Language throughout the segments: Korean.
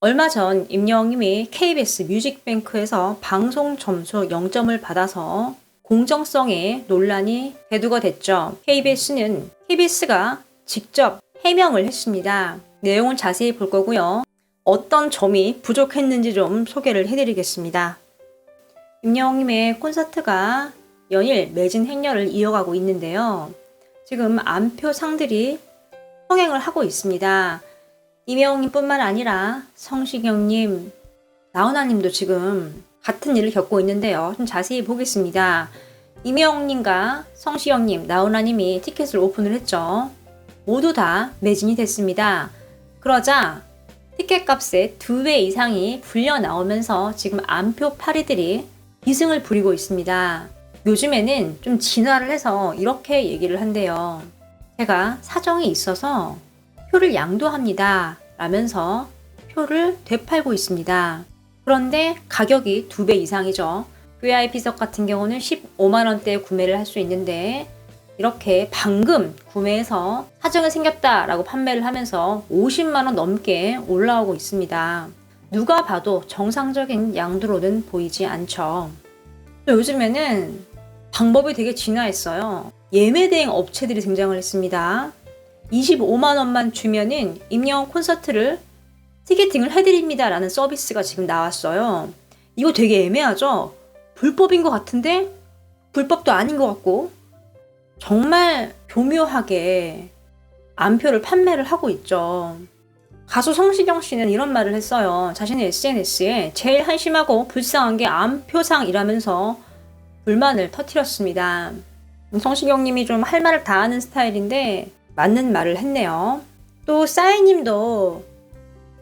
얼마 전 임영웅님이 KBS 뮤직뱅크에서 방송 점수 0점을 받아서 공정성에 논란이 대두가 됐죠. KBS가 직접 해명을 했습니다. 내용은 자세히 볼 거고요. 어떤 점이 부족했는지 좀 소개를 해드리겠습니다. 임영웅님의 콘서트가 연일 매진 행렬을 이어가고 있는데요. 지금 안표상들이 성행을 하고 있습니다. 임영웅님뿐만 아니라 성시경님, 나훈아님도 지금 같은 일을 겪고 있는데요. 좀 자세히 보겠습니다. 임영웅님과 성시경님, 나훈아님이 티켓을 오픈을 했죠. 모두 다 매진이 됐습니다. 그러자 티켓값의 2배 이상이 불려 나오면서 지금 안표 파리들이 기승을 부리고 있습니다. 요즘에는 좀 진화를 해서 이렇게 얘기를 한대요. 제가 사정이 있어서 표를 양도합니다 라면서 표를 되팔고 있습니다. 그런데 가격이 2배 이상이죠. VIP석 같은 경우는 15만원대에 구매를 할 수 있는데 이렇게 방금 구매해서 사정이 생겼다라고 판매를 하면서 50만원 넘게 올라오고 있습니다. 누가 봐도 정상적인 양도로는 보이지 않죠. 또 요즘에는 방법이 되게 진화했어요. 예매대행 업체들이 등장을 했습니다. 25만원만 주면은 임영웅 콘서트를 티켓팅을 해드립니다 라는 서비스가 지금 나왔어요. 이거 되게 애매하죠? 불법인 것 같은데 불법도 아닌 것 같고 정말 교묘하게 안표를 판매를 하고 있죠. 가수 성시경 씨는 이런 말을 했어요. 자신의 SNS에 제일 한심하고 불쌍한 게 안표상이라면서 불만을 터뜨렸습니다. 성시경 님이 좀 할 말을 다 하는 스타일인데 맞는 말을 했네요. 또 싸이님도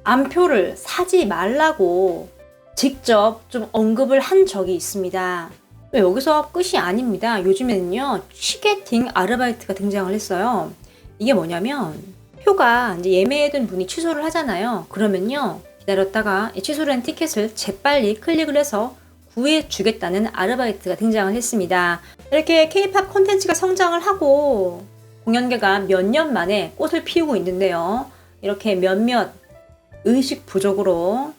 안표를 사지 말라고 직접 좀 언급을 한 적이 있습니다. 또 여기서 끝이 아닙니다. 요즘에는요, 취게팅 아르바이트가 등장을 했어요. 이게 뭐냐면 표가 이제 예매해둔 분이 취소를 하잖아요. 그러면요, 기다렸다가 취소를 한 티켓을 재빨리 클릭을 해서 구해주겠다는 아르바이트가 등장을 했습니다. 이렇게 K-POP 콘텐츠가 성장을 하고 공연계가 몇 년 만에 꽃을 피우고 있는데요. 이렇게 몇몇 의식 부족으로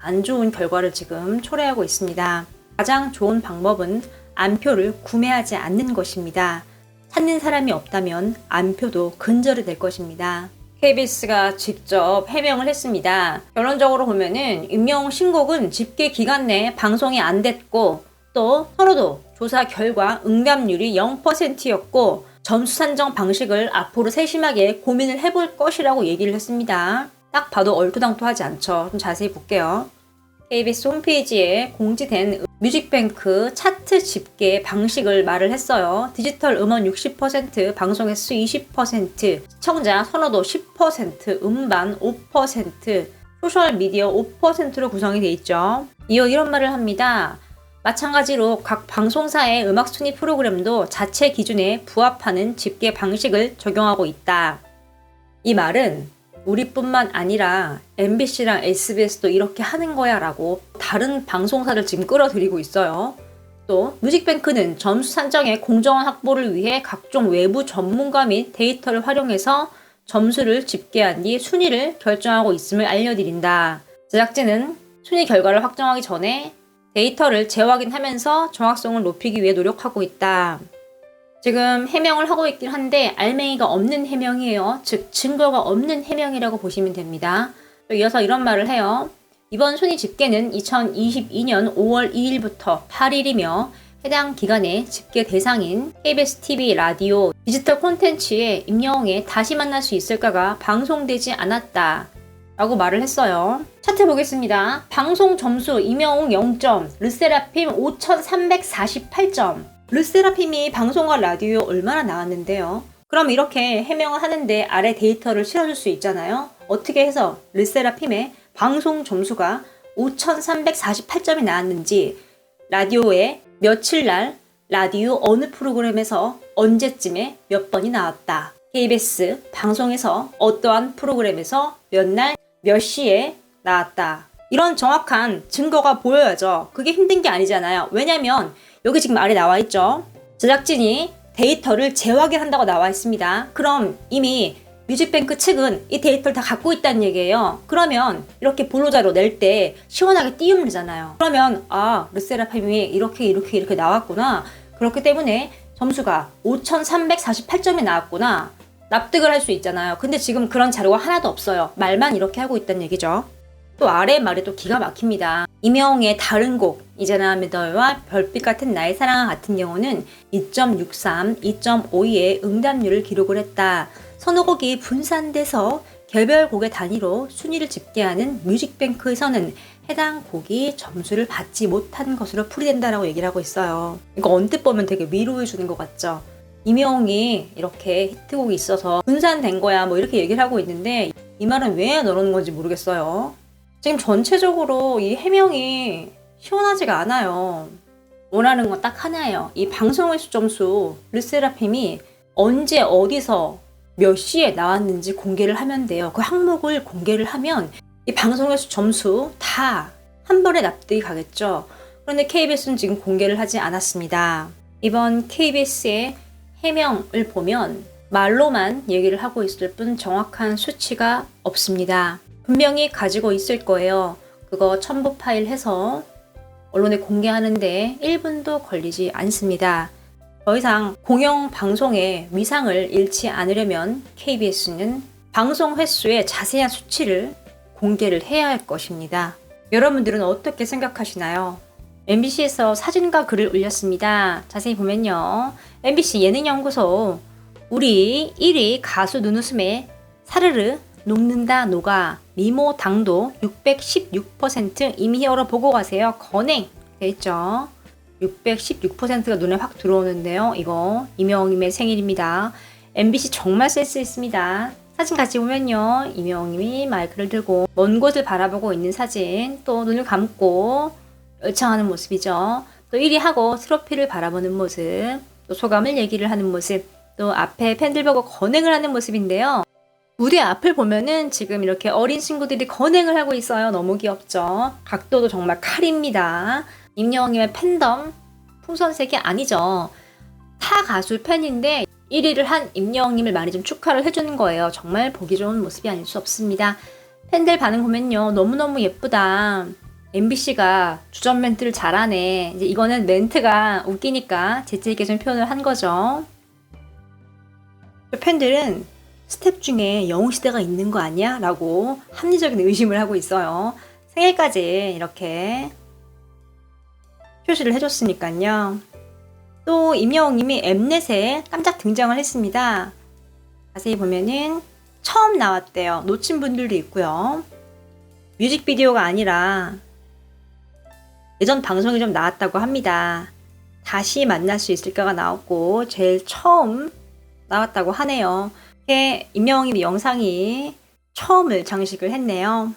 안 좋은 결과를 지금 초래하고 있습니다. 가장 좋은 방법은 안표를 구매하지 않는 것입니다. 찾는 사람이 없다면 안표도 근절이 될 것입니다. KBS가 직접 해명을 했습니다. 결론적으로 보면은 임영웅 신곡은 집계 기간 내에 방송이 안 됐고 또 서로도 조사 결과 응답률이 0%였고 점수 산정 방식을 앞으로 세심하게 고민을 해볼 것이라고 얘기를 했습니다. 딱 봐도 얼토당토하지 않죠. 좀 자세히 볼게요. KBS 홈페이지에 공지된 뮤직뱅크 차트 집계 방식을 말을 했어요. 디지털 음원 60%, 방송 횟수 20%, 시청자 선호도 10%, 음반 5%, 소셜미디어 5%로 구성이 되어 있죠. 이런 말을 합니다. 마찬가지로 각 방송사의 음악 순위 프로그램도 자체 기준에 부합하는 집계 방식을 적용하고 있다. 이 말은 우리뿐만 아니라 MBC랑 SBS도 이렇게 하는 거야 라고 다른 방송사를 지금 끌어들이고 있어요. 또 뮤직뱅크는 점수 산정의 공정한 확보를 위해 각종 외부 전문가 및 데이터를 활용해서 점수를 집계한 뒤 순위를 결정하고 있음을 알려드린다. 제작진은 순위 결과를 확정하기 전에 데이터를 재확인하면서 정확성을 높이기 위해 노력하고 있다. 지금 해명을 하고 있긴 한데 알맹이가 없는 해명이에요. 즉 증거가 없는 해명이라고 보시면 됩니다. 또 이어서 이런 말을 해요. 이번 순위 집계는 2022년 5월 2일부터 8일이며 해당 기간에 집계 대상인 KBS TV, 라디오, 디지털 콘텐츠에 임영웅에 다시 만날 수 있을까가 방송되지 않았다 라고 말을 했어요. 차트 보겠습니다. 방송 점수 임영웅 0점, 르세라핌 5348점. 르세라핌이 방송과 라디오 얼마나 나왔는데요. 그럼 이렇게 해명을 하는데 아래 데이터를 실어줄 수 있잖아요. 어떻게 해서 르세라핌의 방송 점수가 5348점이 나왔는지, 라디오에 며칠날 라디오 어느 프로그램에서 언제쯤에 몇 번이 나왔다. KBS 방송에서 어떠한 프로그램에서 몇 날 몇 시에 나왔다. 이런 정확한 증거가 보여야죠. 그게 힘든 게 아니잖아요. 왜냐면 여기 지금 아래 나와 있죠. 제작진이 데이터를 재확인한다고 나와 있습니다. 그럼 이미 뮤직뱅크 측은 이 데이터를 다 갖고 있다는 얘기예요. 그러면 이렇게 보도자료 낼 때 시원하게 띄우면 되잖아요. 그러면 르세라핌이 이렇게 나왔구나. 그렇기 때문에 점수가 5,348점이 나왔구나. 납득을 할 수 있잖아요. 근데 지금 그런 자료가 하나도 없어요. 말만 이렇게 하고 있다는 얘기죠. 또 아래 말이 또 기가 막힙니다. 이명웅의 다른 곡 이제나 믿어요와 별빛 같은 나의 사랑 같은 경우는 2.63, 2.52의 응답률을 기록을 했다. 서너 곡이 분산돼서 개별 곡의 단위로 순위를 집계하는 뮤직뱅크에서는 해당 곡이 점수를 받지 못한 것으로 풀이된다라고 얘기를 하고 있어요. 이거 언뜻 보면 되게 위로해 주는 것 같죠. 이명웅이 이렇게 히트곡이 있어서 분산된 거야 뭐 이렇게 얘기를 하고 있는데 이 말은 왜 넣는 건지 모르겠어요. 지금 전체적으로 이 해명이 시원하지가 않아요. 원하는 건 딱 하나예요. 이 방송 횟수 점수 르세라핌이 언제 어디서 몇 시에 나왔는지 공개를 하면 돼요. 그 항목을 공개를 하면 이 방송 횟수 점수 다 한 번에 납득이 가겠죠. 그런데 KBS는 지금 공개를 하지 않았습니다. 이번 KBS의 해명을 보면 말로만 얘기를 하고 있을 뿐 정확한 수치가 없습니다. 분명히 가지고 있을 거예요. 그거 첨부 파일 해서 언론에 공개하는데 1분도 걸리지 않습니다. 더 이상 공영방송의 위상을 잃지 않으려면 KBS는 방송 횟수의 자세한 수치를 공개를 해야 할 것입니다. 여러분들은 어떻게 생각하시나요? MBC에서 사진과 글을 올렸습니다. 자세히 보면요. MBC 예능연구소 우리 1위 가수 눈웃음에 사르르 녹는다 녹아 미모 당도 616% 이미 열어보고 가세요. 건행 되어있죠. 616%가 눈에 확 들어오는데요. 이거 이명웅님의 생일입니다. MBC 정말 센스 있습니다. 사진 같이 보면요. 이명웅님이 마이크를 들고 먼 곳을 바라보고 있는 사진, 또 눈을 감고 열창하는 모습이죠. 또 1위 하고 트로피를 바라보는 모습, 또 소감을 얘기를 하는 모습, 또 앞에 팬들 보고 건행을 하는 모습인데요. 무대 앞을 보면은 지금 이렇게 어린 친구들이 건행을 하고 있어요. 너무 귀엽죠. 각도도 정말 칼입니다. 임영웅님의 팬덤 풍선색이 아니죠. 타 가수 팬인데 1위를 한 임영웅님을 많이 좀 축하를 해주는 거예요. 정말 보기 좋은 모습이 아닐 수 없습니다. 팬들 반응 보면요. 너무너무 예쁘다. MBC가 주전 멘트를 잘하네. 이제 이거는 멘트가 웃기니까 재치있게 좀 표현을 한 거죠. 팬들은 스텝 중에 영웅시대가 있는 거 아니야? 라고 합리적인 의심을 하고 있어요. 생일까지 이렇게 표시를 해줬으니까요. 또 임영웅님이 엠넷에 깜짝 등장을 했습니다. 자세히 보면은 처음 나왔대요. 놓친 분들도 있고요. 뮤직비디오가 아니라 예전 방송이 좀 나왔다고 합니다. 다시 만날 수 있을까가 나왔고 제일 처음 나왔다고 하네요. 이렇게 임영웅님 영상이 처음을 장식을 했네요.